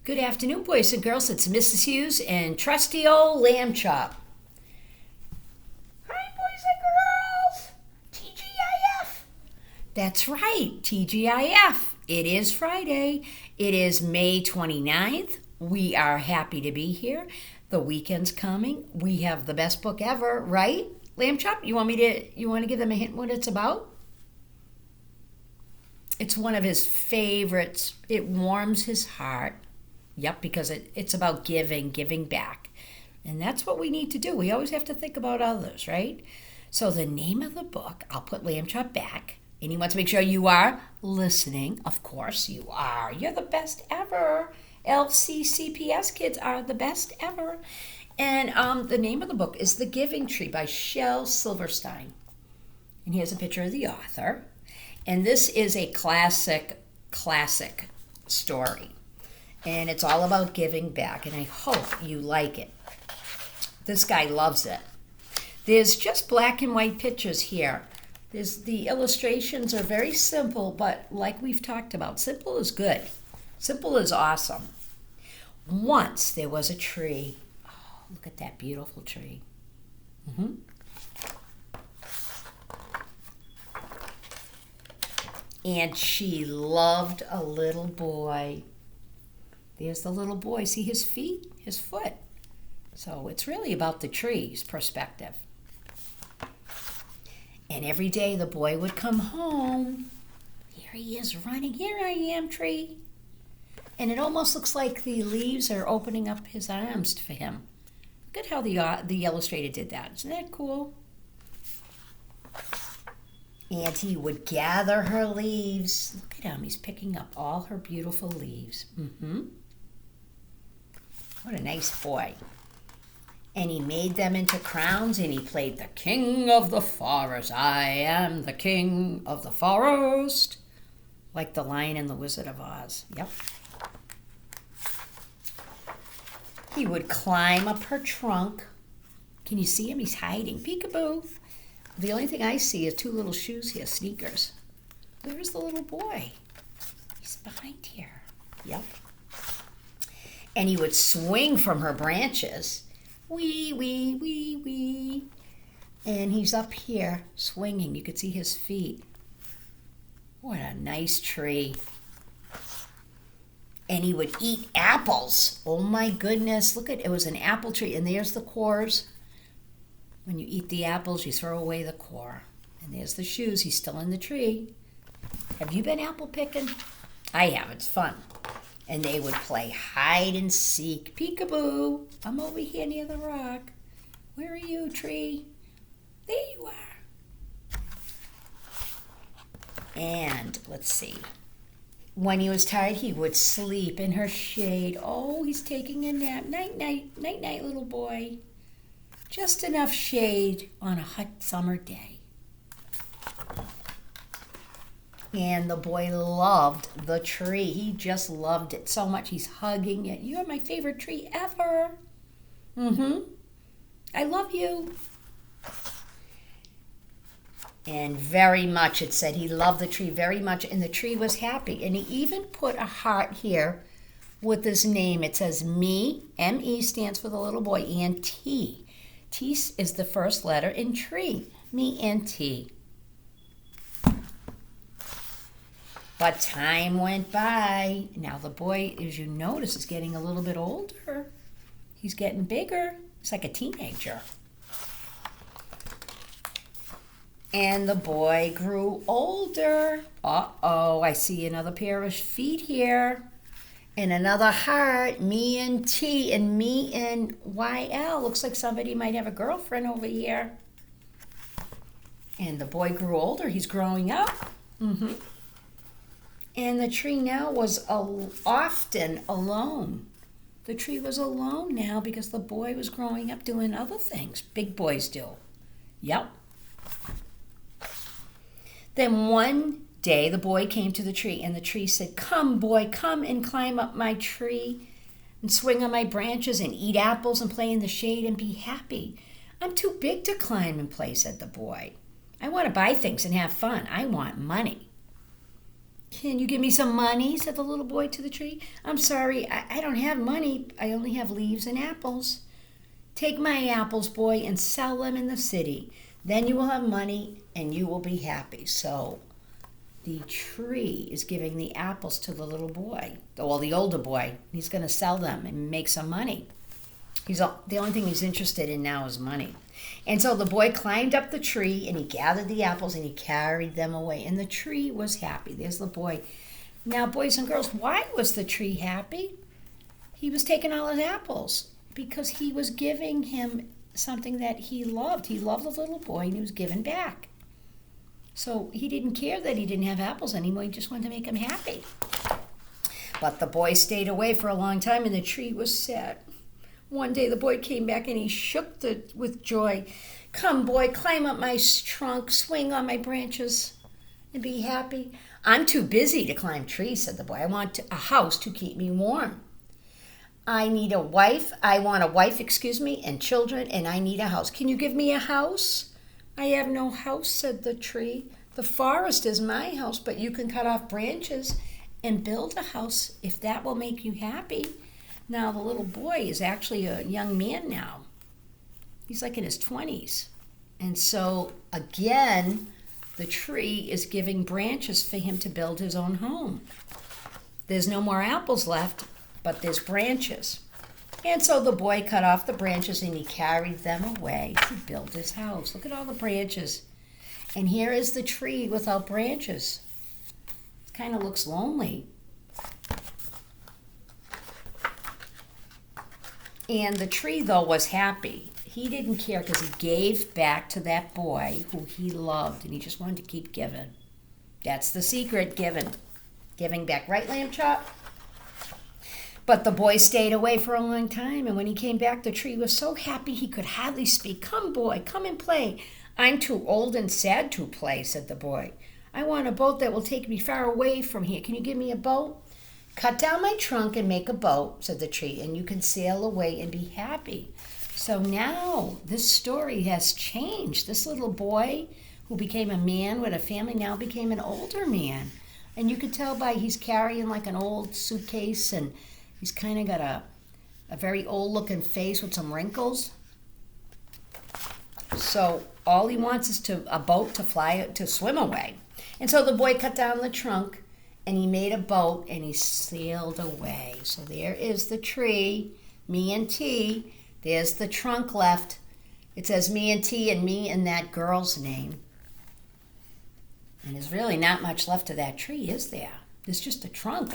Good afternoon, boys and girls. It's Mrs. Hughes and trusty old Lamb Chop. Hi, boys and girls. TGIF. That's right, TGIF. It is Friday. It is May 29th. We are happy to be here. The weekend's coming. We have the best book ever, right? Lamb Chop, you want to give them a hint what it's about? It's one of his favorites. It warms his heart. Yep, because it's about giving back. And that's what we need to do. We always have to think about others, right? So the name of the book, I'll put Lamb Chop back. And he wants to make sure you are listening. Of course you are. You're the best ever. LCCPS kids are the best ever. And the name of the book is The Giving Tree by Shel Silverstein. And here's a picture of the author. And this is a classic story. And it's all about giving back, and I hope you like it. This guy loves it. There's just black and white pictures here. The illustrations are very simple, but like we've talked about, simple is good. Simple is awesome. Once there was a tree. Oh, look at that beautiful tree. And she loved a little boy. There's the little boy. See his feet, his foot. So it's really about the tree's perspective. And every day the boy would come home. Here he is running. Here I am, tree. And it almost looks like the leaves are opening up his arms for him. Look at how the illustrator did that. Isn't that cool? And he would gather her leaves. Look at him. He's picking up all her beautiful leaves. What a nice boy. And he made them into crowns, and he played the king of the forest. I am the king of the forest. Like the Lion and the Wizard of Oz. Yep. He would climb up her trunk. Can you see him? He's hiding. Peekaboo. The only thing I see is two little shoes here, sneakers. Where's the little boy? He's behind here. Yep. And he would swing from her branches. Wee, wee, wee, wee. And he's up here swinging. You could see his feet. What a nice tree. And he would eat apples. Oh my goodness. Look at it. It was an apple tree. And there's the cores. When you eat the apples, you throw away the core. And there's the shoes. He's still in the tree. Have you been apple picking? I have. It's fun. And they would play hide and seek. Peekaboo. I'm over here near the rock. Where are you, tree? There you are. And let's see. When he was tired, he would sleep in her shade. Oh, he's taking a nap. Night, night, night, night, little boy. Just enough shade on a hot summer day. And the boy loved the tree. He just loved it so much. He's hugging it. You're my favorite tree ever. I love you. And very much, it said he loved the tree very much, and the tree was happy. And he even put a heart here with his name. It says me, M-E stands for the little boy, and T. T is the first letter in tree. Me and T. But time went by. Now the boy, as you notice, is getting a little bit older. He's getting bigger. He's like a teenager. And the boy grew older. Uh-oh, I see another pair of feet here. And another heart, me and T, and me and YL. Looks like somebody might have a girlfriend over here. And the boy grew older. He's growing up. And the tree now was often alone. The tree was alone now because the boy was growing up doing other things big boys do. Yep. Then one day the boy came to the tree, and the tree said, "Come, boy, come and climb up my tree and swing on my branches and eat apples and play in the shade and be happy." "I'm too big to climb and play," said the boy. "I want to buy things and have fun. I want money." Can you give me some money? Said the little boy to the tree. I'm sorry, I don't have money. I only have leaves and apples. Take my apples, boy, and sell them in the city. Then you will have money and you will be happy. So the tree is giving the apples to the little boy, well, the older boy. He's going to sell them and make some money. The only thing he's interested in now is money. And so the boy climbed up the tree and he gathered the apples and he carried them away. And the tree was happy. There's the boy. Now, boys and girls, why was the tree happy? He was taking all his apples because he was giving him something that he loved. He loved the little boy and he was giving back. So he didn't care that he didn't have apples anymore. He just wanted to make him happy. But the boy stayed away for a long time and the tree was sad. One day the boy came back and he shook with joy. Come, boy, climb up my trunk, swing on my branches, and be happy. I'm too busy to climb trees, said the boy. I want a house to keep me warm. I want a wife, and children, and I need a house. Can you give me a house? I have no house, said the tree. The forest is my house, but you can cut off branches and build a house if that will make you happy. Now, the little boy is actually a young man now. He's like in his 20s. And so, again, the tree is giving branches for him to build his own home. There's no more apples left, but there's branches. And so the boy cut off the branches and he carried them away to build his house. Look at all the branches. And here is the tree without branches. It kind of looks lonely. And the tree, though, was happy. He didn't care because he gave back to that boy who he loved, and he just wanted to keep giving. That's the secret, giving back. Right, Lamb Chop? But the boy stayed away for a long time, and when he came back, the tree was so happy he could hardly speak. Come, boy, come and play. I'm too old and sad to play, said the boy. I want a boat that will take me far away from here. Can you give me a boat? Cut down my trunk and make a boat, said the tree, and you can sail away and be happy. So now this story has changed. This little boy who became a man with a family now became an older man. And you could tell by he's carrying like an old suitcase and he's kind of got a very old-looking face with some wrinkles. So all he wants is a boat to swim away. And so the boy cut down the trunk and he made a boat and he sailed away. So there is the tree, me and T. There's the trunk left. It says me and T and me and that girl's name. And there's really not much left of that tree, is there? There's just a trunk.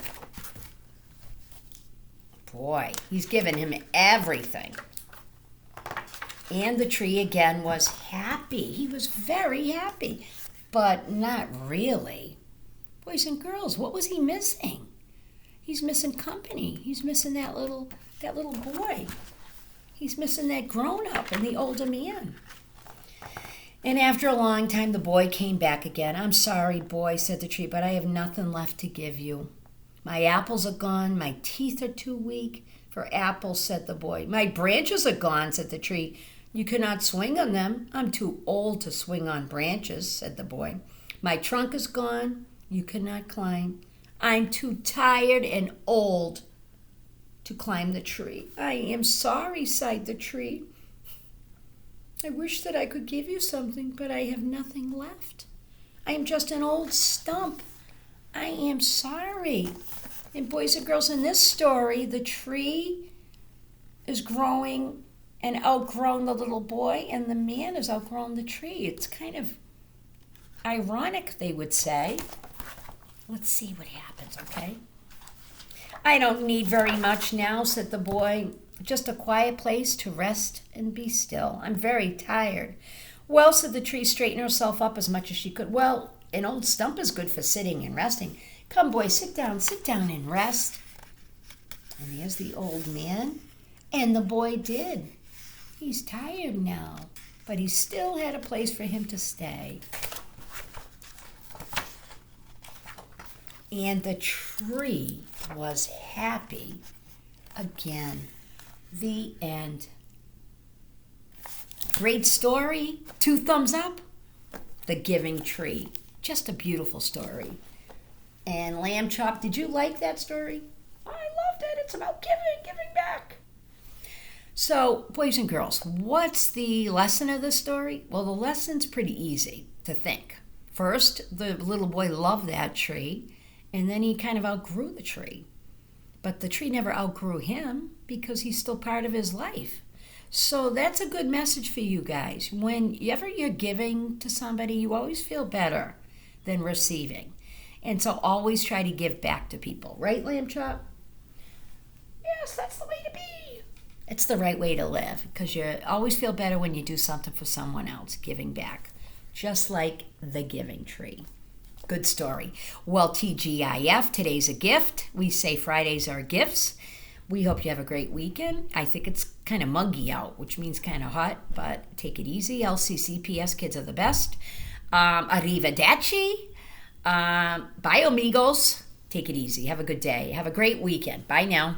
Boy, he's given him everything. And the tree again was happy. He was very happy, but not really. Boys and girls, what was he missing? He's missing company. He's missing that little boy. He's missing that grown-up and the older man. And after a long time, the boy came back again. I'm sorry, boy, said the tree, but I have nothing left to give you. My apples are gone. My teeth are too weak for apples, said the boy. My branches are gone, said the tree. You cannot swing on them. I'm too old to swing on branches, said the boy. My trunk is gone. You cannot climb. I'm too tired and old to climb the tree. I am sorry, sighed the tree. I wish that I could give you something, but I have nothing left. I am just an old stump. I am sorry. And boys and girls, in this story, the tree is growing and outgrown the little boy, and the man has outgrown the tree. It's kind of ironic, they would say. Let's see what happens, okay? I don't need very much now, said the boy. Just a quiet place to rest and be still. I'm very tired. Well, said the tree, straightening herself up as much as she could. Well, an old stump is good for sitting and resting. Come, boy, sit down and rest. And there's the old man. And the boy did. He's tired now, but he still had a place for him to stay. And the tree was happy again. The end. Great story. 2 thumbs up. The Giving Tree. Just a beautiful story. And Lamb Chop, did you like that story? I loved it. It's about giving back. So, boys and girls, what's the lesson of the story? Well, the lesson's pretty easy to think. First, the little boy loved that tree, and then he kind of outgrew the tree. But the tree never outgrew him because he's still part of his life. So that's a good message for you guys. Whenever you're giving to somebody, you always feel better than receiving. And so always try to give back to people. Right, Lamb Chop? Yes, that's the way to be. It's the right way to live because you always feel better when you do something for someone else, giving back. Just like the giving tree. Good story. Well, TGIF, today's a gift. We say Fridays are gifts. We hope you have a great weekend. I think it's kind of muggy out, which means kind of hot, but take it easy. LCCPS kids are the best. Arrivederci. Bye, amigos. Take it easy. Have a good day. Have a great weekend. Bye now.